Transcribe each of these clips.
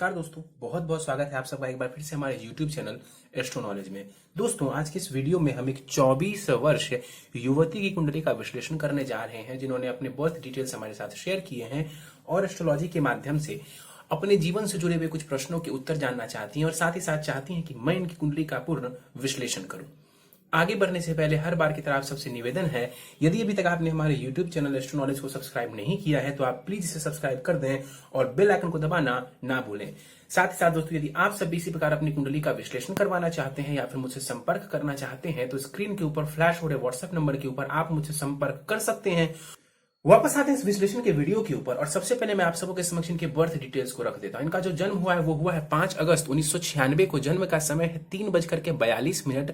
नमस्कार दोस्तों, बहुत बहुत स्वागत है आप सबका एक बार फिर से हमारे YouTube चैनल एस्ट्रो नॉलेज में। दोस्तों, आज के इस वीडियो में हम एक 24 वर्ष युवती की कुंडली का विश्लेषण करने जा रहे हैं, जिन्होंने अपने बर्थ डिटेल्स हमारे साथ शेयर किए हैं और एस्ट्रोलॉजी के माध्यम से अपने जीवन से जुड़े हुए कुछ प्रश्नों के उत्तर जानना चाहती हैं और साथ ही साथ चाहती हैं कि मैं इनकी कुंडली का पूर्ण विश्लेषण करूं। आगे बढ़ने से पहले हर बार की तरह आप सबसे निवेदन है, यदि अभी तक आपने हमारे YouTube चैनल एस्ट्रो नॉलेज को सब्सक्राइब नहीं किया है तो आप प्लीज इसे सब्सक्राइब कर दें और बेल आइकन को दबाना ना भूलें। साथ ही साथ दोस्तों, यदि आप सब भी इसी प्रकार अपनी कुंडली का विश्लेषण करवाना चाहते हैं या फिर मुझसे संपर्क करना चाहते हैं तो स्क्रीन के ऊपर फ्लैश हो रहे व्हाट्सएप नंबर के ऊपर आप मुझसे संपर्क कर सकते हैं। वापस आते हैं इस विश्लेषण के वीडियो के ऊपर और सबसे पहले मैं आप सबों के समक्ष इनके बर्थ डिटेल्स को रख देता हूं। इनका जो जन्म हुआ है वो हुआ है 5 अगस्त 1996 को। जन्म का समय है 3:42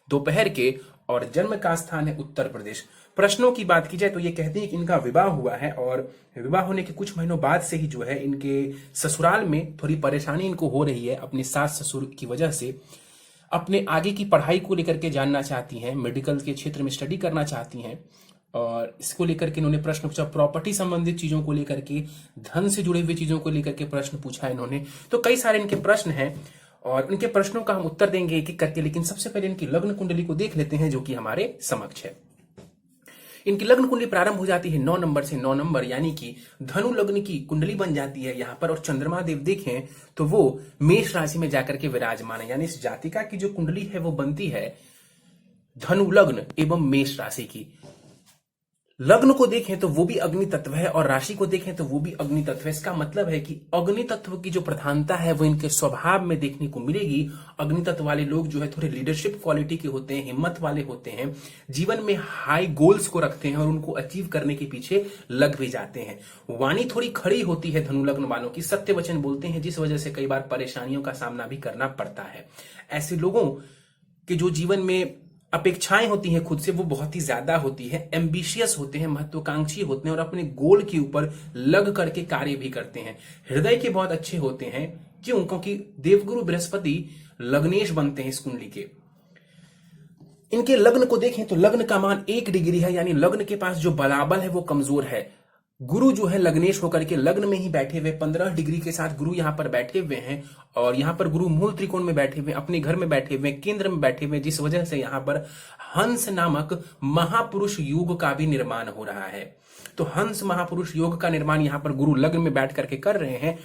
दोपहर के और जन्म का स्थान है उत्तर प्रदेश। प्रश्नों की बात की जाए तो ये कहते हैं कि इनका विवाह हुआ है और विवाह होने के कुछ महीनों बाद से ही जो है इनके ससुराल में थोड़ी परेशानी इनको हो रही है अपने सास ससुर की वजह से। अपने आगे की पढ़ाई को लेकर के जानना चाहती हैं, मेडिकल के क्षेत्र में स्टडी करना चाहती हैं और इसको लेकर के इन्होंने प्रश्न पूछा। प्रॉपर्टी संबंधित चीजों को लेकर के, धन से जुड़े हुए चीजों को लेकर के प्रश्न पूछा इन्होंने। तो कई सारे इनके प्रश्न हैं और उनके प्रश्नों का हम उत्तर देंगे एक एक करके, लेकिन सबसे पहले इनकी लग्न कुंडली को देख लेते हैं जो कि हमारे समक्ष है। इनकी लग्न कुंडली प्रारंभ हो जाती है 9 नंबर से। 9 नंबर यानी कि धनु लग्न की कुंडली बन जाती है यहाँ पर। और चंद्रमा देव देखें तो वो मेष राशि में जाकर के विराजमान है, यानी इस जातिका की जो कुंडली है वो बनती है धनु लग्न एवं मेष राशि की। लग्न को देखें तो वो भी अग्नि तत्व है और राशि को देखें तो वो भी अग्नि तत्व है। इसका मतलब है कि अग्नि तत्व की जो प्रधानता है वो इनके स्वभाव में देखने को मिलेगी। अग्नि तत्व वाले लोग जो है थोड़े लीडरशिप क्वालिटी के होते हैं, हिम्मत वाले होते हैं, जीवन में हाई गोल्स को रखते हैं और उनको अचीव करने के पीछे लग भी जाते हैं। वाणी थोड़ी खड़ी होती है धनु लग्न वालों की, सत्य वचन बोलते हैं, जिस वजह से कई बार परेशानियों का सामना भी करना पड़ता है। ऐसे लोगों के जो जीवन में अपेक्षाएं होती हैं खुद से वो बहुत ही ज्यादा होती है, एम्बिशियस होते हैं, महत्वाकांक्षी होते हैं और अपने गोल के ऊपर लग करके कार्य भी करते हैं। हृदय के बहुत अच्छे होते हैं। क्यों? क्योंकि देवगुरु बृहस्पति लग्नेश बनते हैं इस कुंडली के। इनके लग्न को देखें तो लग्न का मान 1 डिग्री है, यानी लग्न के पास जो बलाबल है वो कमजोर है। गुरु जो है लग्नेश होकर के लग्न में ही बैठे हुए 15 डिग्री के साथ गुरु यहां पर बैठे हुए हैं और यहां पर गुरु मूल त्रिकोण में बैठे हुए, अपने घर में बैठे हुए, केंद्र में बैठे हुए, जिस वजह से यहां पर हंस नामक महापुरुष योग का भी निर्माण हो रहा है। तो हंस महापुरुष योग का निर्माण यहां पर गुरु लग्न में बैठ करके कर रहे हैं।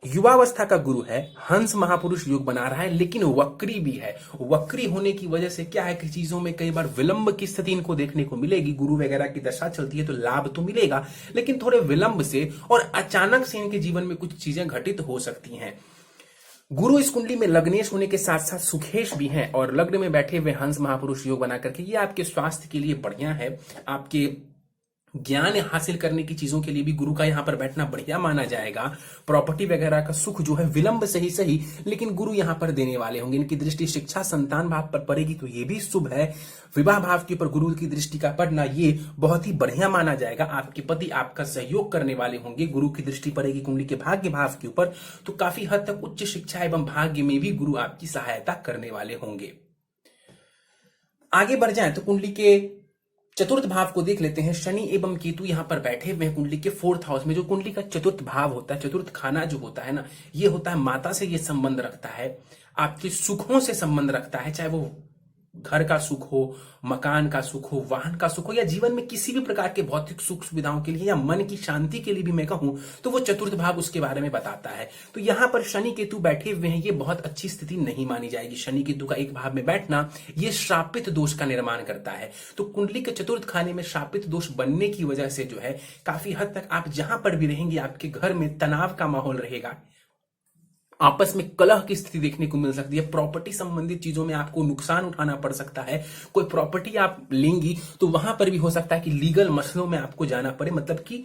युवावस्था का गुरु है, हंस महापुरुष योग बना रहा है, लेकिन वक्री भी है। वक्री होने की वजह से क्या है कि चीजों में कई बार विलंब की स्थिति इनको देखने को मिलेगी। गुरु वगैरह की दशा चलती है तो लाभ तो मिलेगा, लेकिन थोड़े विलंब से और अचानक से इनके जीवन में कुछ चीजें घटित हो सकती हैं। गुरु इस कुंडली में लग्नेश होने के साथ साथ सुखेश भी हैं और लग्न में बैठे हुए हंस महापुरुष योग बना करके ये आपके स्वास्थ्य के लिए बढ़िया है। आपके ज्ञान हासिल करने की चीजों के लिए भी गुरु का यहां पर बैठना बढ़िया माना जाएगा। प्रॉपर्टी वगैरह का सुख जो है विलंब से ही सही, लेकिन गुरु यहां पर देने वाले होंगे। इनकी दृष्टि शिक्षा संतान भाव पर पड़ेगी तो ये भी शुभ है। विवाह भाव के ऊपर गुरु की दृष्टि का पड़ना ये बहुत ही बढ़िया माना जाएगा। आपके पति आपका सहयोग करने वाले होंगे। गुरु की दृष्टि पड़ेगी कुंडली के भाग्य भाव के ऊपर तो काफी हद तक उच्च शिक्षा एवं भाग्य में भी गुरु आपकी सहायता करने वाले होंगे। आगे बढ़ जाए तो कुंडली के चतुर्थ भाव को देख लेते हैं। शनि एवं केतु यहां पर बैठे हुए हैं कुंडली के 4th हाउस में। जो कुंडली का चतुर्थ भाव होता है, चतुर्थ खाना जो होता है ना, ये होता है माता से ये संबंध रखता है, आपके सुखों से संबंध रखता है, चाहे वो घर का सुख हो, मकान का सुख हो, वाहन का सुख हो या जीवन में किसी भी प्रकार के भौतिक सुख सुविधाओं के लिए या मन की शांति के लिए भी मैं कहूं तो वो चतुर्थ भाव उसके बारे में बताता है। तो यहां पर शनि केतु बैठे हुए हैं, ये बहुत अच्छी स्थिति नहीं मानी जाएगी। शनि केतु का एक भाव में बैठना ये श्रापित दोष का निर्माण करता है। तो कुंडली के चतुर्थ खाने में श्रापित दोष बनने की वजह से जो है काफी हद तक आप जहां पर भी रहेंगे आपके घर में तनाव का माहौल रहेगा, आपस में कलह की स्थिति देखने को मिल सकती है। प्रॉपर्टी संबंधित चीजों में आपको नुकसान उठाना पड़ सकता है। कोई प्रॉपर्टी आप लेंगी तो वहां पर भी हो सकता है कि लीगल मसलों में आपको जाना पड़े, मतलब कि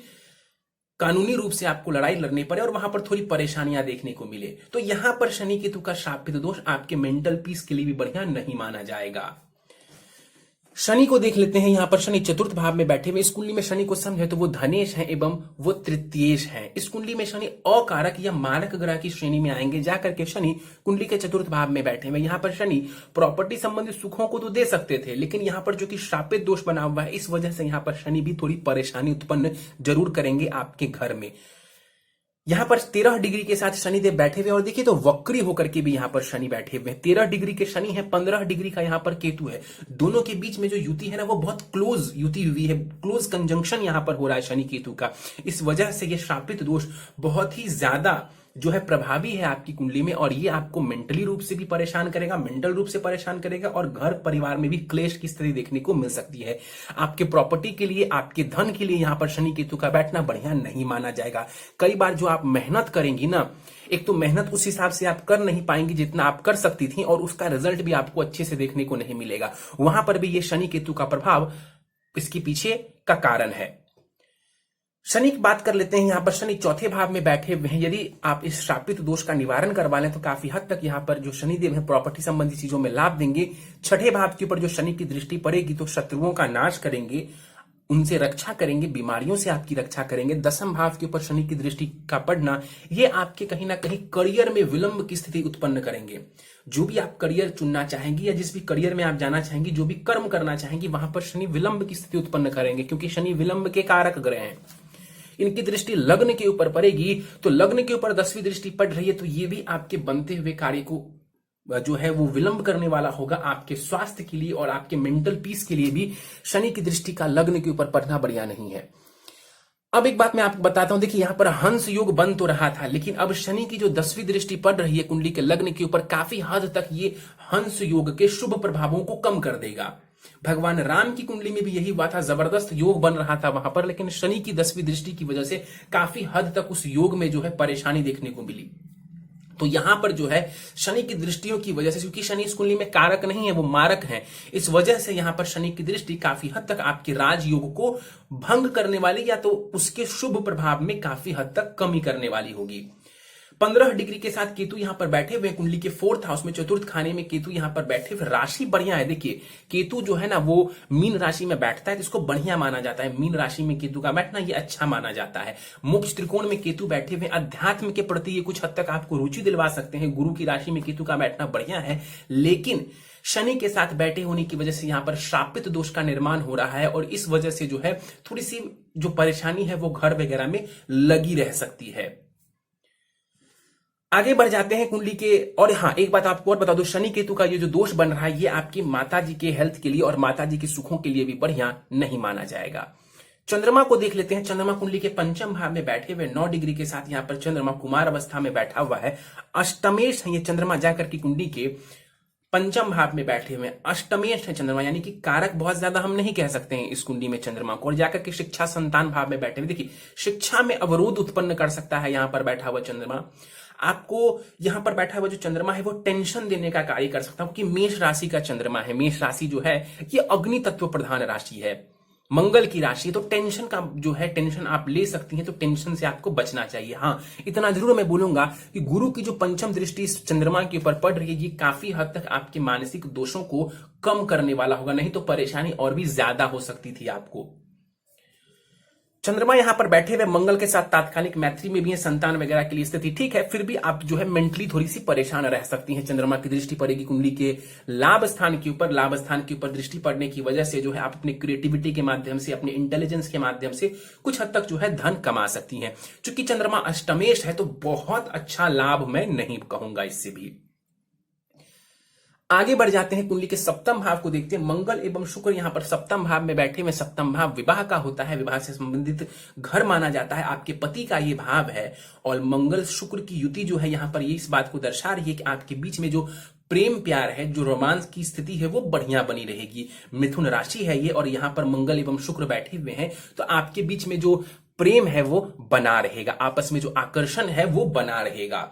कानूनी रूप से आपको लड़ाई लड़नी पड़े और वहां पर थोड़ी परेशानियां देखने को मिले। तो यहां पर शनि केतु का शापित दोष आपके मेंटल पीस के लिए भी बढ़िया नहीं माना जाएगा। शनि को देख लेते हैं। यहां पर शनि चतुर्थ भाव में बैठे हुए। इस कुंडली में शनि को समझे तो वो धनेश है एवं वो तृतीयेश है। इस कुंडली में शनि अकारक या मारक ग्रह की श्रेणी में आएंगे। जाकर के शनि कुंडली के चतुर्थ भाव में बैठे हुए। यहां पर शनि प्रॉपर्टी संबंधित सुखों को तो दे सकते थे, लेकिन यहां पर जो कि शापित दोष बना हुआ है, इस वजह से यहां पर शनि भी थोड़ी परेशानी उत्पन्न जरूर करेंगे आपके घर में। यहां पर 13 डिग्री के साथ शनिदेव बैठे हुए और देखिए तो वक्री होकर के भी यहां पर शनि बैठे हुए हैं। 13 डिग्री के शनि है, 15 डिग्री का यहां पर केतु है। दोनों के बीच में जो युति है ना वो बहुत क्लोज युति हुई है, क्लोज कंजंक्शन यहां पर हो रहा है शनि केतु का। इस वजह से ये श्रापित दोष बहुत ही ज्यादा जो है प्रभावी है आपकी कुंडली में, और ये आपको मेंटली रूप से भी परेशान करेगा, मेंटल रूप से परेशान करेगा, और घर परिवार में भी क्लेश की स्थिति देखने को मिल सकती है। आपके प्रॉपर्टी के लिए, आपके धन के लिए यहां पर शनि केतु का बैठना बढ़िया नहीं माना जाएगा। कई बार जो आप मेहनत करेंगी ना, एक तो मेहनत उस हिसाब से आप कर नहीं पाएंगी जितना आप कर सकती थी, और उसका रिजल्ट भी आपको अच्छे से देखने को नहीं मिलेगा। वहां पर भी ये शनि केतु का प्रभाव इसके पीछे का कारण है। शनि की बात कर लेते हैं। यहां पर शनि चौथे भाव में बैठे हुए हैं। यदि आप इस श्रापित दोष का निवारण करवा लें तो काफी हद तक यहां पर जो शनिदेव है प्रॉपर्टी संबंधी चीजों में लाभ देंगे। छठे भाव के ऊपर जो शनि की दृष्टि पड़ेगी तो शत्रुओं का नाश करेंगे, उनसे रक्षा करेंगे, बीमारियों से आपकी रक्षा करेंगे। दसम भाव के ऊपर शनि की दृष्टि का पड़ना ये आपके कहीं ना कहीं करियर में विलंब की स्थिति उत्पन्न करेंगे। जो भी आप करियर चुनना चाहेंगी या जिस भी करियर में आप जाना चाहेंगी, जो भी कर्म करना चाहेंगी, वहां पर शनि विलंब की स्थिति उत्पन्न करेंगे, क्योंकि शनि विलंब के कारक ग्रह हैं। इनकी दृष्टि लग्न के ऊपर पड़ेगी, तो लग्न के ऊपर 10वीं दृष्टि पड़ रही है, तो ये भी आपके बनते हुए कार्य को जो है वो विलंब करने वाला होगा। आपके स्वास्थ्य के लिए और आपके मेंटल पीस के लिए भी शनि की दृष्टि का लग्न के ऊपर पड़ना बढ़िया नहीं है। अब एक बात मैं आपको बताता हूं, देखिए यहां पर हंस योग बन तो रहा था, लेकिन अब शनि की जो 10वीं दृष्टि पड़ रही है कुंडली के लग्न के ऊपर, काफी हद तक ये हंस योग के शुभ प्रभावों को कम कर देगा। भगवान राम की कुंडली में भी यही हुआ था, जबरदस्त योग बन रहा था वहां पर, लेकिन शनि की 10वीं दृष्टि की वजह से काफी हद तक उस योग में जो है परेशानी देखने को मिली। तो यहां पर जो है शनि की दृष्टियों की वजह से, क्योंकि शनि इस कुंडली में कारक नहीं है, वो मारक है, इस वजह से यहां पर शनि की दृष्टि काफी हद तक आपके राजयोग को भंग करने वाली या तो उसके शुभ प्रभाव में काफी हद तक कमी करने वाली होगी। 15 डिग्री के साथ केतु यहां पर बैठे हुए कुंडली के 4th हाउस में, चतुर्थ खाने में केतु यहां पर बैठे हुए। राशि बढ़िया है। देखिए केतु जो है ना वो मीन राशि में बैठता है तो इसको बढ़िया माना जाता है। मीन राशि में केतु का बैठना ये अच्छा माना जाता है। मोक्ष त्रिकोण में केतु बैठे हुए अध्यात्म के प्रति ये कुछ हद तक आपको रुचि दिलवा सकते हैं। गुरु की राशि में केतु का बैठना बढ़िया है, लेकिन शनि के साथ बैठे होने की वजह से यहां पर श्रापित दोष का निर्माण हो रहा है, और इस वजह से जो है थोड़ी सी जो परेशानी है वो घर वगैरह में लगी रह सकती है। आगे बढ़ जाते हैं कुंडली के। और हाँ, एक बात आपको और बता दो, शनि केतु का ये जो दोष बन रहा है ये आपकी माता जी के हेल्थ के लिए और माता जी के सुखों के लिए भी बढ़िया नहीं माना जाएगा। चंद्रमा को देख लेते हैं। चंद्रमा कुंडली के 5म भाव में बैठे हुए 9 डिग्री के साथ यहां पर चंद्रमा कुमार अवस्था में बैठा हुआ है। अष्टमेश है ये चंद्रमा, जाकर की कुंडली के 5म भाव में बैठे हुए अष्टमेश है चंद्रमा, यानी कि कारक बहुत ज्यादा हम नहीं कह सकते हैं इस कुंडली में चंद्रमा को। और जाकर के शिक्षा संतान भाव में बैठे हुए, देखिए शिक्षा में अवरोध उत्पन्न कर सकता है यहां पर बैठा हुआ चंद्रमा। आपको यहां पर बैठा हुआ जो चंद्रमा है वो टेंशन देने का कार्य कर सकता है, क्योंकि मेष राशि का चंद्रमा है। मेष राशि जो है ये अग्नि तत्व प्रधान राशि है, मंगल की राशि, तो टेंशन का जो है टेंशन आप ले सकती हैं, तो टेंशन से आपको बचना चाहिए। हाँ, इतना जरूर मैं बोलूंगा कि गुरु की जो 5म दृष्टि चंद्रमा के ऊपर पड़ रही है ये काफी हद तक आपके मानसिक दोषों को कम करने वाला होगा, नहीं तो परेशानी और भी ज्यादा हो सकती थी आपको। चंद्रमा यहां पर बैठे हुए मंगल के साथ तात्कालिक मैत्री में भी है, संतान वगैरह के लिए स्थिति ठीक है, फिर भी आप जो है मेंटली थोड़ी सी परेशान रह सकती हैं। चंद्रमा की दृष्टि पड़ेगी कुंडली के लाभ स्थान के ऊपर। लाभ स्थान के ऊपर दृष्टि पड़ने की वजह से जो है आप अपनी क्रिएटिविटी के माध्यम से, अपने इंटेलिजेंस के माध्यम से कुछ हद तक जो है धन कमा सकती हैं। चूंकि चंद्रमा अष्टमेश है तो बहुत अच्छा लाभ मैं नहीं कहूंगा इससे भी। आगे बढ़ जाते हैं, कुंडली के 7म भाव को देखते हैं। मंगल एवं शुक्र यहां पर 7म भाव में बैठे हुए। 7म भाव विवाह का होता है, विवाह से संबंधित घर माना जाता है, आपके पति का ये भाव है। और मंगल शुक्र की युति जो है यहां पर ये इस बात को दर्शा रही है कि आपके बीच में जो प्रेम प्यार है, जो रोमांस की स्थिति है वो बढ़िया बनी रहेगी। मिथुन राशि है ये और यहां पर मंगल एवं शुक्र बैठे हुए हैं, तो आपके बीच में जो प्रेम है वो बना रहेगा, आपस में जो आकर्षण है वो बना रहेगा।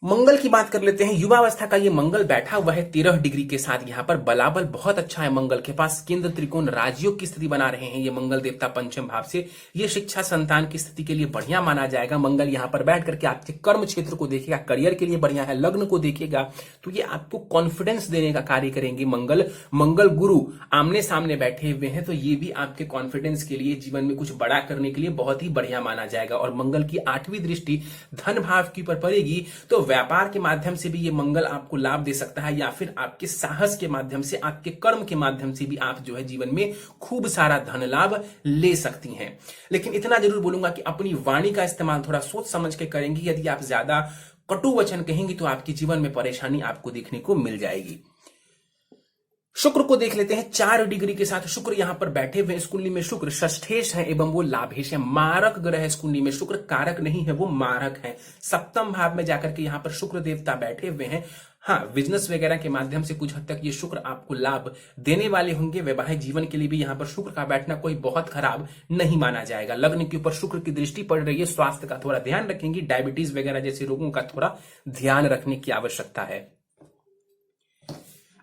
मंगल की बात कर लेते हैं। युवावस्था का ये मंगल बैठा हुआ है 13 डिग्री के साथ, यहां पर बलाबल बहुत अच्छा है मंगल के पास। केंद्र त्रिकोण राजयोग की स्थिति बना रहे हैं ये मंगल देवता 5म भाव से। ये शिक्षा संतान की स्थिति के लिए बढ़िया माना जाएगा। मंगल यहां पर बैठ करके आपके कर्म क्षेत्र को देखेगा, करियर के लिए बढ़िया है। लग्न को देखेगा तो ये आपको कॉन्फिडेंस देने का कार्य करेंगे। मंगल गुरु आमने सामने बैठे हुए हैं, तो ये भी आपके कॉन्फिडेंस के लिए, जीवन में कुछ बड़ा करने के लिए बहुत ही बढ़िया माना जाएगा। और मंगल की 8वीं दृष्टि धन भाव के ऊपर पड़ेगी, तो व्यापार के माध्यम से भी ये मंगल आपको लाभ दे सकता है, या फिर आपके साहस के माध्यम से, आपके कर्म के माध्यम से भी आप जो है जीवन में खूब सारा धन लाभ ले सकती हैं। लेकिन इतना जरूर बोलूंगा कि अपनी वाणी का इस्तेमाल थोड़ा सोच समझ के करेंगी। यदि आप ज्यादा कटु वचन कहेंगी तो आपके जीवन में परेशानी आपको देखने को मिल जाएगी। शुक्र को देख लेते हैं। 4 डिग्री के साथ शुक्र यहां पर बैठे हुए। इस कुंडली में शुक्र षष्ठेश है एवं वो लाभेश है, मारक ग्रह है। इस कुंडली में शुक्र कारक नहीं है, वो मारक है। सप्तम भाव में जाकर के यहां पर शुक्र देवता बैठे हुए हैं। हाँ, बिजनेस वगैरह के माध्यम से कुछ हद तक ये शुक्र आपको लाभ देने वाले होंगे। वैवाहिक जीवन के लिए भी यहां पर शुक्र का बैठना कोई बहुत खराब नहीं माना जाएगा। लग्न के ऊपर शुक्र की दृष्टि पड़ रही है, स्वास्थ्य का थोड़ा ध्यान रखेंगे। डायबिटीज वगैरह जैसे रोगों का थोड़ा ध्यान रखने की आवश्यकता है।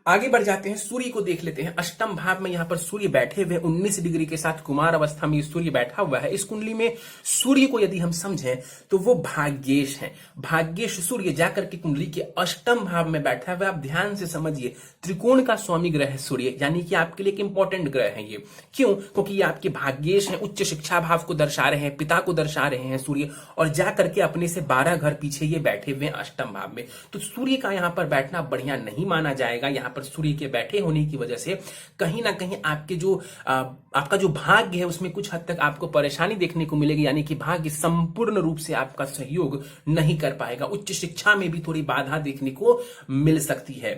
आगे बढ़ जाते हैं, सूर्य को देख लेते हैं। अष्टम भाव में यहां पर सूर्य बैठे हुए 19 डिग्री के साथ कुमार अवस्था में सूर्य बैठा हुआ है। इस कुंडली में सूर्य को यदि हम समझें तो वो भाग्येश है। भाग्येश सूर्य जाकर के कुंडली के अष्टम भाव में बैठा हुआ है। आप ध्यान से समझिए, त्रिकोण का स्वामी ग्रह है सूर्य, यानी कि आपके लिए एक इंपॉर्टेंट ग्रह है ये। क्यों? क्योंकि ये आपके भाग्येश है, उच्च शिक्षा भाव को दर्शा रहे हैं, पिता को दर्शा रहे हैं सूर्य, और जाकर के अपने से 12 घर पीछे ये बैठे हुए अष्टम भाव में। तो सूर्य का यहां पर बैठना बढ़िया नहीं माना जाएगा। यहां पर सूर्य के बैठे होने की वजह से कहीं ना कहीं आपके जो आपका जो भाग्य है उसमें कुछ हद तक आपको परेशानी देखने को मिलेगी, यानी कि भाग्य संपूर्ण रूप से आपका सहयोग नहीं कर पाएगा। उच्च शिक्षा में भी थोड़ी बाधा देखने को मिल सकती है।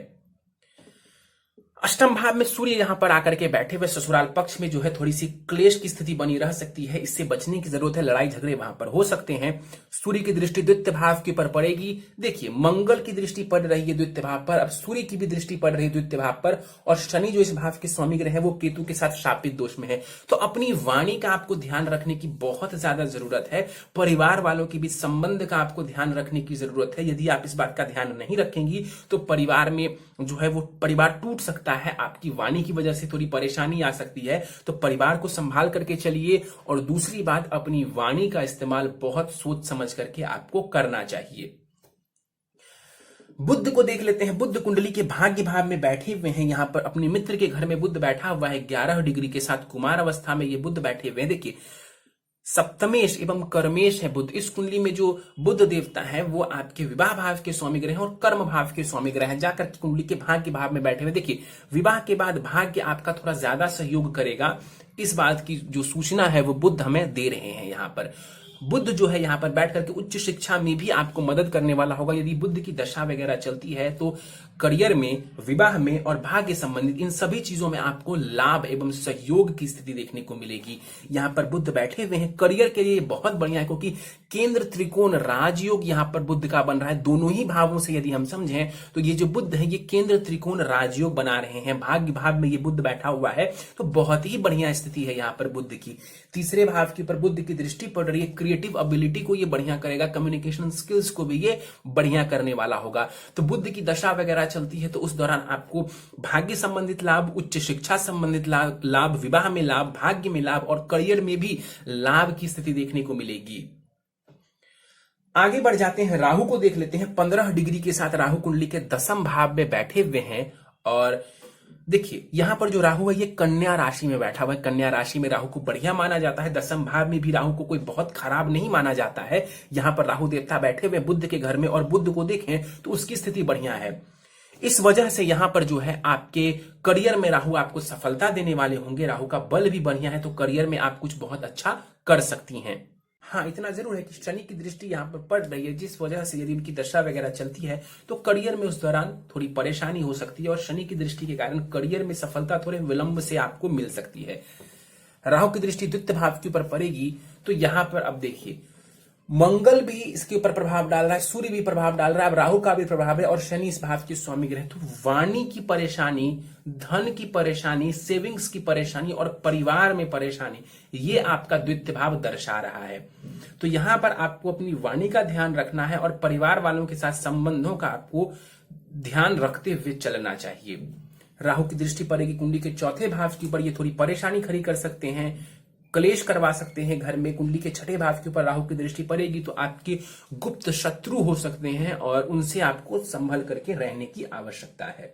अष्टम भाव में सूर्य यहां पर आकर के बैठे हुए ससुराल पक्ष में जो है थोड़ी सी क्लेश की स्थिति बनी रह सकती है। इससे बचने की जरूरत है। लड़ाई झगड़े वहां पर हो सकते हैं। सूर्य की दृष्टि द्वितीय भाव के ऊपर पड़ेगी। देखिए, मंगल की दृष्टि पड़ रही है द्वितीय भाव पर, अब सूर्य की भी दृष्टि पड़ रही है द्वितीय भाव पर, और शनि जो इस भाव के स्वामी ग्रह है वो केतु के साथ शापित दोष में है। तो अपनी वाणी का आपको ध्यान रखने की बहुत ज्यादा जरूरत है। परिवार वालों के बीच संबंध का आपको ध्यान रखने की जरूरत है। यदि आप इस बात का ध्यान नहीं रखेंगी तो परिवार में जो है वो परिवार टूट सकता है। आपकी वाणी की वजह से थोड़ी परेशानी आ सकती है। तो परिवार को संभाल करके चलिए। और दूसरी बात, अपनी वाणी का इस्तेमाल बहुत सोच समझ करके आपको करना चाहिए। बुध को देख लेते हैं। बुध कुंडली के भाग्य भाव में बैठे हुए हैं। यहां पर अपने मित्र के घर में बुध बैठा हुआ है। 11 डिग्री के साथ कुमार अवस्था में ये बुध बैठे हुए हैं। देखिए, सप्तमेश एवं कर्मेश है बुध। इस कुंडली में जो बुध देवता है वो आपके विवाह भाव के स्वामी ग्रह हैं और कर्म भाव के स्वामी ग्रह हैं। जाकर के कुंडली के भाग्य भाव में बैठे हुए। देखिए, विवाह के बाद भाग्य आपका थोड़ा ज्यादा सहयोग करेगा। इस बात की जो सूचना है वो बुध हमें दे रहे हैं। यहां पर बुध जो है यहां पर बैठ करके उच्च शिक्षा में भी आपको मदद करने वाला होगा। यदि बुध की दशा वगैरह चलती है तो करियर में, विवाह में और भाग्य संबंधित इन सभी चीजों में आपको लाभ एवं सहयोग की स्थिति देखने को मिलेगी। यहां पर बुध बैठे हुए हैं। करियर के लिए बहुत बढ़िया है, क्योंकि केंद्र त्रिकोण राजयोग यहां पर बुध का बन रहा है। दोनों ही भावों से यदि हम समझें तो ये जो बुध है ये केंद्र त्रिकोण राजयोग बना रहे हैं। भाग्य भाव में ये बुध बैठा हुआ है, तो बहुत ही बढ़िया स्थिति है यहां पर बुध की। तीसरे भाव के ऊपर बुध की दृष्टि पड़ रही है। क्रिएटिव एबिलिटी को ये बढ़िया करेगा। कम्युनिकेशन स्किल्स को भी ये बढ़िया करने वाला होगा। तो बुध की दशा वगैरह चलती है तो उस दौरान आपको भाग्य संबंधित लाभ, उच्च शिक्षा संबंधित लाभ, विवाह में लाभ, भाग्य में लाभ और करियर में भी लाभ की स्थिति देखने को मिलेगी। आगे बढ़ जाते हैं, राहु को देख लेते हैं। 15 डिग्री के साथ राहु कुंडली के 10वें भाव में बैठे हुए हैं। और देखिए, यहां पर जो राहु है ये कन्या राशि में बैठा हुआ है। कन्या राशि में राहु को बढ़िया माना जाता है। 10वें भाव में भी राहु को कोई बहुत खराब नहीं माना जाता है। यहां पर राहु देवता बैठे हुए बुध के घर में, और बुध को देखें तो उसकी स्थिति बढ़िया है। इस वजह से यहां पर जो है आपके करियर में राहु आपको सफलता देने वाले होंगे। राहु का बल भी बढ़िया है, तो करियर में आप कुछ बहुत अच्छा कर सकती हैं। हाँ, इतना जरूर है कि शनि की दृष्टि यहां पर पड़ रही है, जिस वजह से यदि उनकी दशा वगैरह चलती है तो करियर में उस दौरान थोड़ी परेशानी हो सकती है। और शनि की दृष्टि के कारण करियर में सफलता थोड़े विलंब से आपको मिल सकती है। राहु की दृष्टि द्वितीय भाव के ऊपर पड़ेगी तो यहां पर अब देखिए, मंगल भी इसके ऊपर प्रभाव डाल रहा है, सूर्य भी प्रभाव डाल रहा है, अब राहु का भी प्रभाव है और शनि इस भाव के स्वामी ग्रह। तो वाणी की परेशानी, धन की परेशानी, सेविंग्स की परेशानी और परिवार में परेशानी, ये आपका द्वितीय भाव दर्शा रहा है। तो यहां पर आपको अपनी वाणी का ध्यान रखना है और परिवार वालों के साथ संबंधों का आपको ध्यान रखते हुए चलना चाहिए। राहु की दृष्टि पड़ेगी कुंडली के 4थे भाव के ऊपर, ये थोड़ी परेशानी खड़ी कर सकते हैं, क्लेश करवा सकते हैं घर में। कुंडली के 6ठे भाव के ऊपर राहु की दृष्टि पड़ेगी तो आपके गुप्त शत्रु हो सकते हैं और उनसे आपको संभल करके रहने की आवश्यकता है।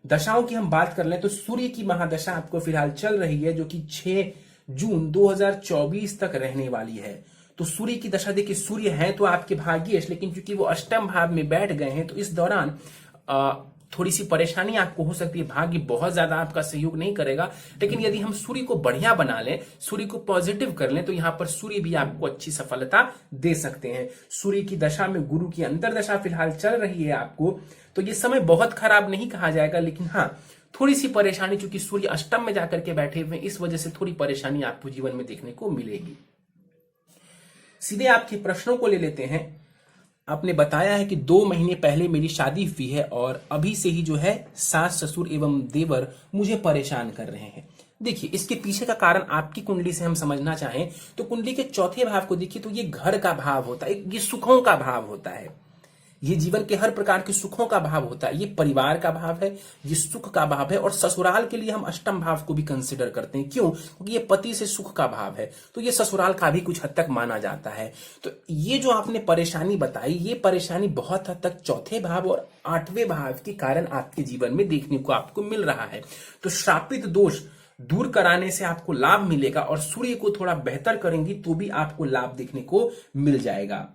दशाओं की हम बात कर लें तो सूर्य की महादशा आपको फिलहाल चल रही है, जो कि 6 जून 2024 तक रहने वाली है। तो सूर्य की दशा देखिए, सूर्य है तो आपके भाग्येश, लेकिन क्योंकि वो अष्टम भाव में बैठ गए हैं तो इस दौरान थोड़ी सी परेशानी आपको हो सकती है। भाग्य बहुत ज्यादा आपका सहयोग नहीं करेगा, लेकिन यदि हम सूर्य को बढ़िया बना लें, सूर्य को पॉजिटिव कर लें, तो यहां पर सूर्य भी आपको अच्छी सफलता दे सकते हैं। सूर्य की दशा में गुरु की अंतर्दशा फिलहाल चल रही है आपको, तो ये समय बहुत खराब नहीं कहा जाएगा, लेकिन हाँ थोड़ी सी परेशानी, चूंकि सूर्य अष्टम में जाकर के बैठे हुए, इस वजह से थोड़ी परेशानी आपको जीवन में देखने को मिलेगी। सीधे आपके प्रश्नों को ले लेते हैं। आपने बताया है कि 2 महीने पहले मेरी शादी हुई है और अभी से ही जो है सास ससुर एवं देवर मुझे परेशान कर रहे हैं। देखिए, इसके पीछे का कारण आपकी कुंडली से हम समझना चाहें तो कुंडली के चौथे भाव को देखिए तो ये घर का भाव होता है, ये सुखों का भाव होता है, ये जीवन के हर प्रकार के सुखों का भाव होता है, ये परिवार का भाव है, ये सुख का भाव है। और ससुराल के लिए हम अष्टम भाव को भी कंसिडर करते हैं। क्यों? क्योंकि ये पति से सुख का भाव है, तो ये ससुराल का भी कुछ हद तक माना जाता है। तो ये जो आपने परेशानी बताई, ये परेशानी बहुत हद तक चौथे भाव और 8वें भाव के कारण आपके जीवन में देखने को आपको मिल रहा है। तो श्रापित दोष दूर कराने से आपको लाभ मिलेगा और सूर्य को थोड़ा बेहतर करेंगी तो भी आपको लाभ देखने को मिल जाएगा।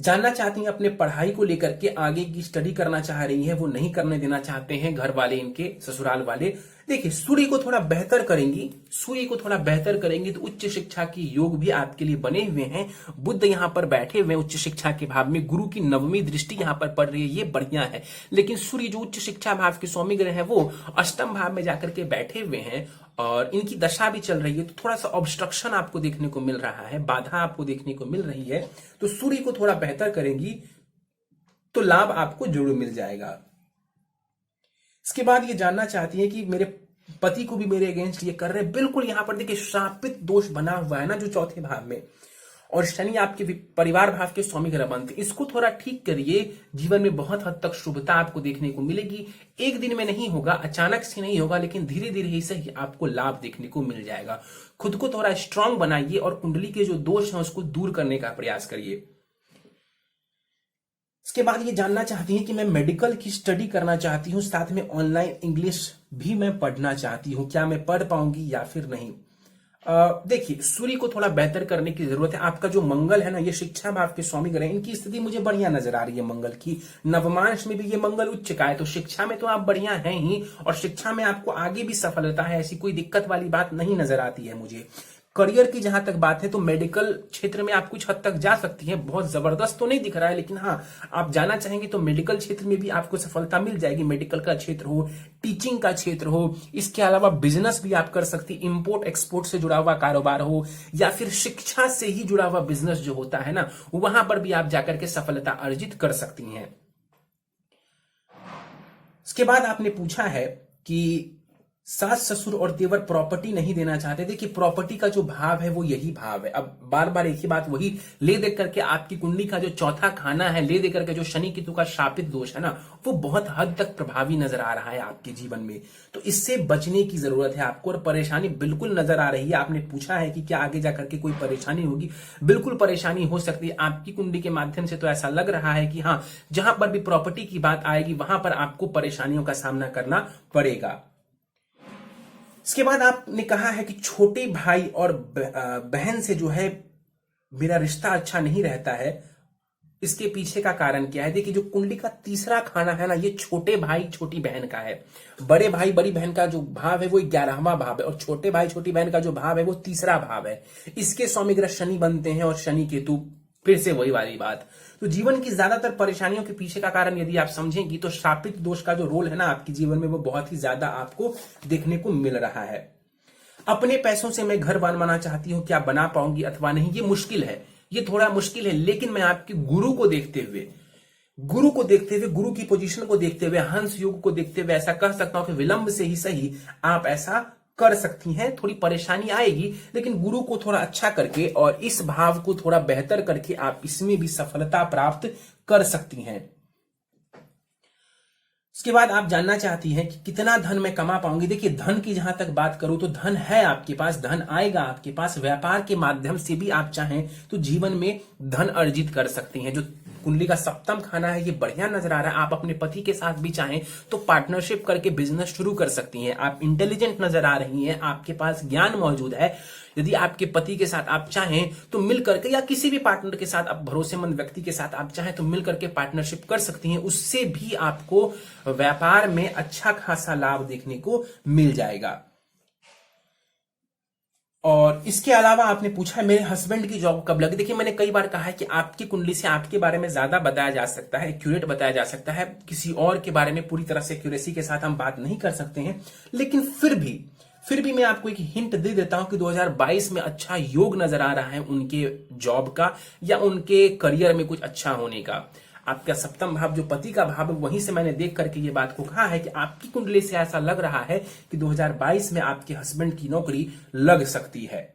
जानना चाहती हैं अपने पढ़ाई को लेकर के, आगे की स्टडी करना चाह रही हैं, वो नहीं करने देना चाहते हैं घर वाले, इनके ससुराल वाले। देखिए, सूर्य को थोड़ा बेहतर करेंगी, सूर्य को थोड़ा बेहतर करेंगी तो उच्च शिक्षा की योग भी आपके लिए बने हुए हैं। बुध यहां पर बैठे हुए उच्च शिक्षा के भाव में, गुरु की 9वीं दृष्टि यहां पर पड़ रही है, ये बढ़िया है। लेकिन सूर्य जो उच्च शिक्षा भाव के स्वामी ग्रह है वो अष्टम भाव में जाकर के बैठे हुए हैं और इनकी दशा भी चल रही है, तो थोड़ा सा ऑब्स्ट्रक्शन आपको देखने को मिल रहा है, बाधा आपको देखने को मिल रही है। तो सूर्य को थोड़ा बेहतर करेंगी तो लाभ आपको जरूर मिल जाएगा। इसके बाद ये जानना चाहती है कि मेरे पति को भी मेरे अगेंस्ट ये कर रहे हैं। बिल्कुल, यहां पर देखिए श्रापित दोष बना हुआ है ना जो चौथे भाव में, और शनि आपके परिवार भाव के स्वामी ग्रह बनते, इसको थोड़ा ठीक करिए। जीवन में बहुत हद तक शुभता आपको देखने को मिलेगी। एक दिन में नहीं होगा, अचानक से नहीं होगा, लेकिन धीरे धीरे ही सही आपको लाभ देखने को मिल जाएगा। खुद को थोड़ा स्ट्रांग बनाइए और कुंडली के जो दोष हैं उसको दूर करने का प्रयास करिए। इसके बाद ये जानना चाहती हैं कि मैं मेडिकल की स्टडी करना चाहती हूं, साथ में ऑनलाइन इंग्लिश भी मैं पढ़ना चाहती हूं, क्या मैं पढ़ पाऊंगी या फिर नहीं। देखिए, सूर्य को थोड़ा बेहतर करने की जरूरत है। आपका जो मंगल है ना, ये शिक्षा भाव के स्वामी ग्रह, इनकी स्थिति मुझे बढ़िया नजर आ रही है मंगल की। नवमांश में भी ये मंगल उच्च का है, तो शिक्षा में तो आप बढ़िया हैं ही, और शिक्षा में आपको आगे भी सफलता है, ऐसी कोई दिक्कत वाली बात नहीं नजर आती है मुझे। करियर की जहां तक बात है तो मेडिकल क्षेत्र में आप कुछ हद तक जा सकती हैं, बहुत जबरदस्त तो नहीं दिख रहा है, लेकिन हाँ आप जाना चाहेंगे तो मेडिकल क्षेत्र में भी आपको सफलता मिल जाएगी। मेडिकल का क्षेत्र हो, टीचिंग का क्षेत्र हो, इसके अलावा बिजनेस भी आप कर सकती, इंपोर्ट एक्सपोर्ट से जुड़ा हुआ कारोबार हो, या फिर शिक्षा से ही जुड़ा हुआ बिजनेस जो होता है ना, वहां पर भी आप जाकर के सफलता अर्जित कर सकती हैं। इसके बाद आपने पूछा है कि सास ससुर और देवर प्रॉपर्टी नहीं देना चाहते। देखिए, प्रॉपर्टी का जो भाव है वो यही भाव है। अब बार बार एक ही बात वही ले देख करके आपकी कुंडली का जो चौथा खाना है, ले दे करके जो शनि केतु का शापित दोष है ना, वो बहुत हद तक प्रभावी नजर आ रहा है आपके जीवन में। तो इससे बचने की जरूरत है आपको, और परेशानी बिल्कुल नजर आ रही है। आपने पूछा है कि क्या आगे जाकर के कोई परेशानी होगी, बिल्कुल परेशानी हो सकती है। आपकी कुंडली के माध्यम से तो ऐसा लग रहा है कि हाँ, जहां पर भी प्रॉपर्टी की बात आएगी वहां पर आपको परेशानियों का सामना करना पड़ेगा। इसके बाद आपने कहा है कि छोटे भाई और बहन से जो है मेरा रिश्ता अच्छा नहीं रहता है, इसके पीछे का कारण क्या है। देखिए, जो कुंडली का तीसरा खाना है ना, ये छोटे भाई छोटी बहन का है। बड़े भाई बड़ी बहन का जो भाव है वो 11वां भाव है, और छोटे भाई छोटी बहन का जो भाव है वो तीसरा भाव है। इसके स्वामी ग्रह शनि बनते हैं, और शनि केतु फिर से वही वाली बात। तो जीवन की ज्यादातर परेशानियों के पीछे का कारण यदि आप समझेंगी तो शापित दोष का जो रोल है ना आपके जीवन में, वो बहुत ही ज्यादा आपको देखने को मिल रहा है। अपने पैसों से मैं घर बनवाना चाहती हूं, क्या बना पाऊंगी अथवा नहीं, ये मुश्किल है, ये थोड़ा मुश्किल है। लेकिन मैं आपके गुरु को देखते हुए, गुरु की पोजीशन को देखते हुए, हंस योग को देखते हुए ऐसा कह सकता हूं कि विलंब से ही सही आप ऐसा कर सकती हैं। थोड़ी परेशानी आएगी, लेकिन गुरु को थोड़ा अच्छा करके और इस भाव को थोड़ा बेहतर करके आप इसमें भी सफलता प्राप्त कर सकती हैं। उसके बाद आप जानना चाहती हैं कि कितना धन मैं कमा पाऊंगी। देखिए, धन की जहां तक बात करूं तो धन है आपके पास, धन आएगा आपके पास। व्यापार के माध्यम से भी आप चाहें तो जीवन में धन अर्जित कर सकती हैं। जो कुंडली का सप्तम खाना है ये बढ़िया नजर आ रहा है। आप अपने पति के साथ भी चाहें तो पार्टनरशिप करके बिजनेस शुरू कर सकती हैं। आप इंटेलिजेंट नजर आ रही हैं, आपके पास ज्ञान मौजूद है। यदि आपके पति के साथ आप चाहें तो मिल करके, या किसी भी पार्टनर के साथ, आप भरोसेमंद व्यक्ति के साथ आप चाहें तो मिल करके पार्टनरशिप कर सकती हैं। उससे भी आपको व्यापार में अच्छा खासा लाभ देखने को मिल जाएगा। और इसके अलावा आपने पूछा मेरे हस्बैंड की जॉब कब लगी। देखिए, मैंने कई बार कहा है कि आपकी कुंडली से आपके बारे में ज्यादा बताया जा सकता है, एक्यूरेट बताया जा सकता है। किसी और के बारे में पूरी तरह से एक्यूरेसी के साथ हम बात नहीं कर सकते हैं, लेकिन फिर भी मैं आपको एक हिंट दे देता हूं कि 2022 में अच्छा योग नजर आ रहा है उनके जॉब का या उनके करियर में कुछ अच्छा होने का। आपका सप्तम भाव जो पति का भाव है, वहीं से मैंने देख करके ये बात को कहा है कि आपकी कुंडली से ऐसा लग रहा है कि 2022 में आपके हस्बैंड की नौकरी लग सकती है।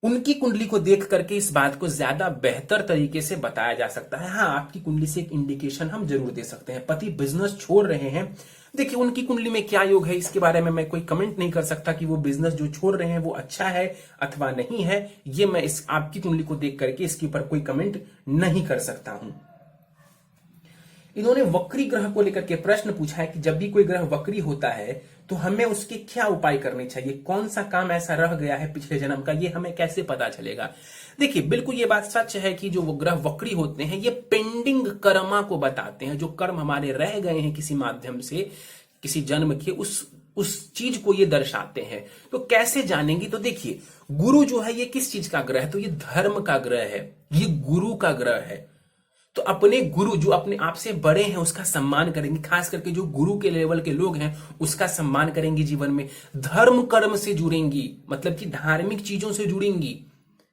उनकी कुंडली को देख करके इस बात को ज्यादा बेहतर तरीके से बताया जा सकता है। हाँ, आपकी कुंडली से एक इंडिकेशन हम जरूर दे सकते हैं। पति बिजनेस छोड़ रहे हैं, देखिए उनकी कुंडली में क्या योग है इसके बारे में मैं कोई कमेंट नहीं कर सकता कि वो बिजनेस जो छोड़ रहे हैं वो अच्छा है अथवा नहीं है। ये मैं इस आपकी कुंडली को देख करके इसके ऊपर कोई कमेंट नहीं कर सकता हूं। इन्होंने वक्री ग्रह को लेकर के प्रश्न पूछा है कि जब भी कोई ग्रह वक्री होता है तो हमें उसके क्या उपाय करने चाहिए, कौन सा काम ऐसा रह गया है पिछले जन्म का, ये हमें कैसे पता चलेगा। देखिए, बिल्कुल ये बात सच है कि जो वो ग्रह वक्री होते हैं ये पेंडिंग कर्मा को बताते हैं। जो कर्म हमारे रह गए हैं किसी माध्यम से, किसी जन्म के, उस चीज को ये दर्शाते हैं। तो कैसे जानेंगे, तो देखिए गुरु जो है ये किस चीज का ग्रह है, तो ये धर्म का ग्रह है, ये गुरु का ग्रह है। तो अपने गुरु जो अपने आप से बड़े हैं उसका सम्मान करेंगे, खास करके जो गुरु के लेवल के लोग हैं उसका सम्मान करेंगी। जीवन में धर्म कर्म से जुड़ेंगी, मतलब कि धार्मिक चीजों से जुड़ेंगी।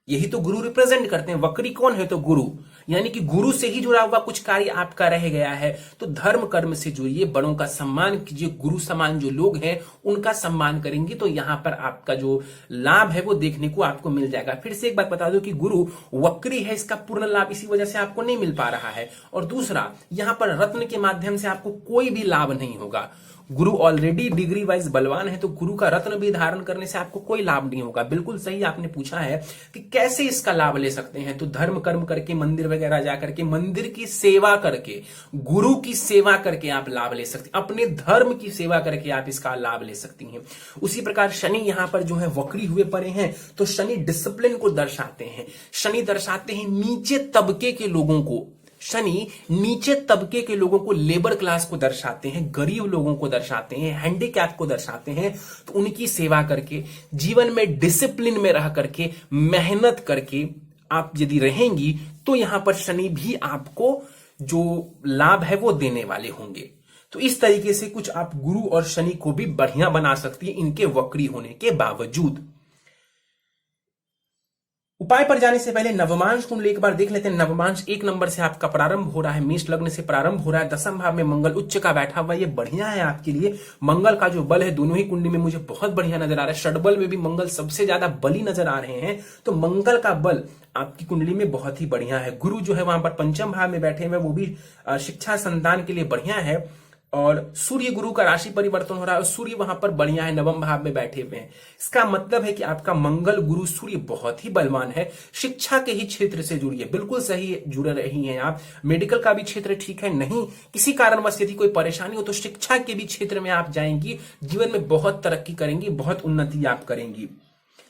यही तो गुरु रिप्रेजेंट करते हैं। वक्री कौन है, तो गुरु, यानी कि गुरु से ही जुड़ा हुआ कुछ कार्य आपका रह गया है। तो धर्म कर्म से जुड़िए, बड़ों का सम्मान कीजिए, गुरु समान जो लोग हैं उनका सम्मान करेंगे तो यहां पर आपका जो लाभ है वो देखने को आपको मिल जाएगा। फिर से एक बात बता दो कि गुरु वक्री है, इसका पूर्ण लाभ इसी वजह से आपको नहीं मिल पा रहा है। और दूसरा, यहां पर रत्न के माध्यम से आपको कोई भी लाभ नहीं होगा। गुरु ऑलरेडी डिग्री वाइज बलवान है, तो गुरु का रत्न भी धारण करने से आपको कोई लाभ नहीं होगा। बिल्कुल सही आपने पूछा है कि कैसे इसका लाभ ले सकते हैं, तो धर्म कर्म करके, मंदिर वगैरह जाकर के, मंदिर की सेवा करके, गुरु की सेवा करके आप लाभ ले सकते हैं। अपने धर्म की सेवा करके आप इसका लाभ ले सकती हैं। उसी प्रकार शनि यहां पर जो है वक्री हुए पड़े हैं, तो शनि डिसिप्लिन को दर्शाते हैं। शनि दर्शाते हैं नीचे तबके के लोगों को, शनि नीचे तबके के लोगों को, लेबर क्लास को दर्शाते हैं, गरीब लोगों को दर्शाते हैं, हैंडीकैप को दर्शाते हैं। तो उनकी सेवा करके, जीवन में डिसिप्लिन में रह करके, मेहनत करके आप यदि रहेंगी तो यहां पर शनि भी आपको जो लाभ है वो देने वाले होंगे। तो इस तरीके से कुछ आप गुरु और शनि को भी बढ़िया बना सकती है इनके वक्री होने के बावजूद। उपाय पर जाने से पहले नवमांश कुंडली एक बार देख लेते हैं। नवमांश 1 नंबर से आपका प्रारंभ हो रहा है, मेष लग्न से प्रारंभ हो रहा है। 10वें भाव में मंगल उच्च का बैठा हुआ, ये बढ़िया है आपके लिए। मंगल का जो बल है दोनों ही कुंडली में मुझे बहुत बढ़िया नजर आ रहा है। षडबल में भी मंगल सबसे ज्यादा बली नजर आ रहे हैं, तो मंगल का बल आपकी कुंडली में बहुत ही बढ़िया है। गुरु जो है वहां पर 5वें भाव में बैठे हुए, वो भी शिक्षा संतान के लिए बढ़िया है। और सूर्य गुरु का राशि परिवर्तन हो रहा है और सूर्य वहां पर बढ़िया है, 9वें भाव में बैठे हुए हैं। इसका मतलब है कि आपका मंगल गुरु सूर्य बहुत ही बलवान है। शिक्षा के ही क्षेत्र से जुड़िए, बिल्कुल सही जुड़ रही हैं आप। मेडिकल का भी क्षेत्र ठीक है, नहीं किसी कारणवश यदि कोई परेशानी हो तो शिक्षा के भी क्षेत्र में आप जाएंगी, जीवन में बहुत तरक्की करेंगी, बहुत उन्नति आप करेंगी।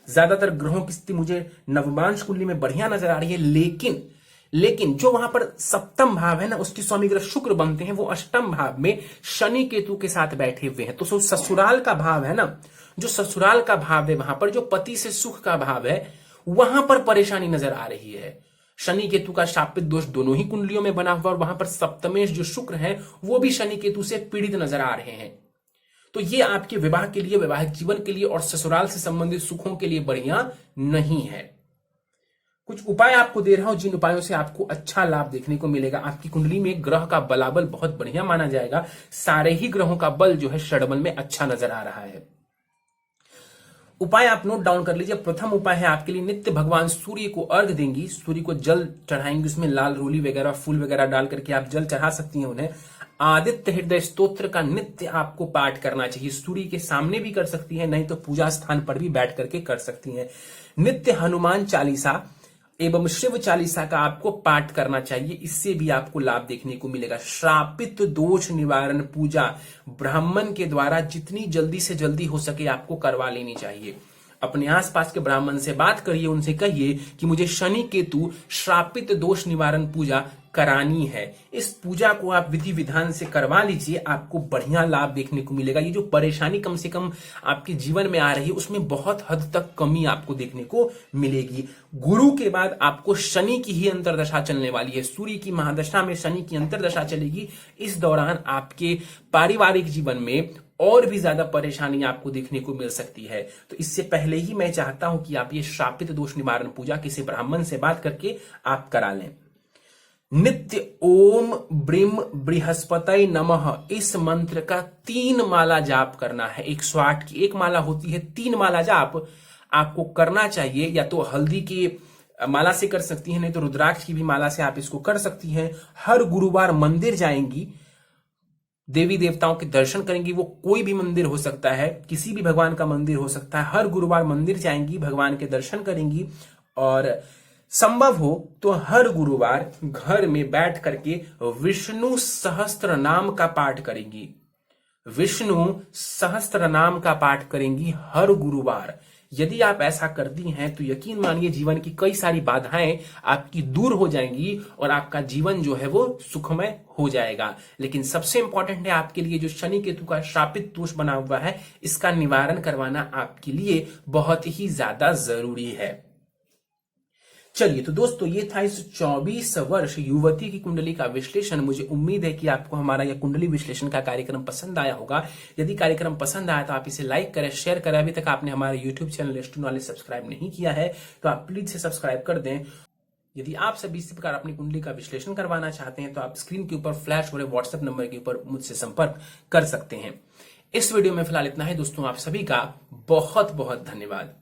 ज्यादातर ग्रहों की स्थिति मुझे नवमांश कुंडली में बढ़िया नजर आ रही है, लेकिन जो वहां पर 7वां भाव है ना, उसके स्वामी ग्रह शुक्र बनते हैं, वो 8वें भाव में शनि केतु के साथ बैठे हुए हैं। तो ससुराल का भाव है ना, जो ससुराल का भाव है, वहां पर जो पति से सुख का भाव है, वहां पर परेशानी नजर आ रही है। शनि केतु का शापित दोष दोनों ही कुंडलियों में बना हुआ और वहां पर सप्तमेश जो शुक्र है वो भी शनि केतु से पीड़ित नजर आ रहे हैं। तो ये आपके विवाह के लिए, वैवाहिक जीवन के लिए और ससुराल से संबंधित सुखों के लिए बढ़िया नहीं है। कुछ उपाय आपको दे रहा हूं, जिन उपायों से आपको अच्छा लाभ देखने को मिलेगा। आपकी कुंडली में ग्रह का बलाबल बहुत बढ़िया माना जाएगा। सारे ही ग्रहों का बल जो है षडबल में अच्छा नजर आ रहा है। उपाय आप नोट डाउन कर लीजिए। प्रथम उपाय है आपके लिए, नित्य भगवान सूर्य को अर्घ देंगी, सूर्य को जल चढ़ाएंगे, उसमें लाल रोली वगैरह, फूल वगैरह डाल करके आप जल चढ़ा सकती हैं उन्हें। आदित्य हृदय स्तोत्र का नित्य आपको पाठ करना चाहिए। सूर्य के सामने भी कर सकती है, नहीं तो पूजा स्थान पर भी बैठ करके कर सकती हैं। नित्य हनुमान चालीसा एवं शिव चालीसा का आपको पाठ करना चाहिए, इससे भी आपको लाभ देखने को मिलेगा। श्रापित दोष निवारण पूजा ब्राह्मण के द्वारा जितनी जल्दी से जल्दी हो सके आपको करवा लेनी चाहिए। अपने आसपास के ब्राह्मण से बात करिए, उनसे कहिए कि मुझे शनि केतु श्रापित दोष निवारण पूजा करानी है। इस पूजा को आप विधि विधान से करवा लीजिए, आपको बढ़िया लाभ देखने को मिलेगा। ये जो परेशानी कम से कम आपके जीवन में आ रही है उसमें बहुत हद तक कमी आपको देखने को मिलेगी। गुरु के बाद आपको शनि की ही अंतरदशा चलने वाली है। सूर्य की महादशा में शनि की अंतरदशा चलेगी। इस दौरान आपके पारिवारिक जीवन में और भी ज्यादा परेशानी आपको देखने को मिल सकती है। तो इससे पहले ही मैं चाहता हूं कि आप ये श्रापित दोष निवारण पूजा किसी ब्राह्मण से बात करके आप करा लें। नित्य ओम ब्रीम बृहस्पतये नमः इस मंत्र का 3 माला जाप करना है। 108 की एक माला होती है, 3 माला जाप आपको करना चाहिए। या तो हल्दी की माला से कर सकती हैं, नहीं तो रुद्राक्ष की भी माला से आप इसको कर सकती हैं। हर गुरुवार मंदिर जाएंगी, देवी देवताओं के दर्शन करेंगी। वो कोई भी मंदिर हो सकता है, किसी भी भगवान का मंदिर हो सकता है। हर गुरुवार मंदिर जाएंगी, भगवान के दर्शन करेंगी और संभव हो तो हर गुरुवार घर में बैठ करके विष्णु सहस्त्र नाम का पाठ करेंगी। विष्णु सहस्त्र नाम का पाठ करेंगी हर गुरुवार। यदि आप ऐसा करती हैं तो यकीन मानिए जीवन की कई सारी बाधाएं आपकी दूर हो जाएंगी और आपका जीवन जो है वो सुखमय हो जाएगा। लेकिन सबसे इंपॉर्टेंट है आपके लिए जो शनि केतु का श्रापित दोष बना हुआ है, इसका निवारण करवाना आपके लिए बहुत ही ज्यादा जरूरी है। चलिए तो दोस्तों, ये था इस 24 वर्ष युवती की कुंडली का विश्लेषण। मुझे उम्मीद है कि आपको हमारा यह कुंडली विश्लेषण का कार्यक्रम पसंद आया होगा। यदि कार्यक्रम पसंद आया तो आप इसे लाइक करें, शेयर करें। अभी तक आपने हमारे YouTube channel astro knowledge subscribe नहीं किया है तो आप प्लीज से सब्सक्राइब कर दें। यदि आप सभी इसी प्रकार अपनी कुंडली का विश्लेषण करवाना चाहते हैं तो आप स्क्रीन के ऊपर फ्लैश हो रहे व्हाट्सएप नंबर के ऊपर मुझसे संपर्क कर सकते हैं। इस वीडियो में फिलहाल इतना ही दोस्तों। आप सभी का बहुत बहुत धन्यवाद।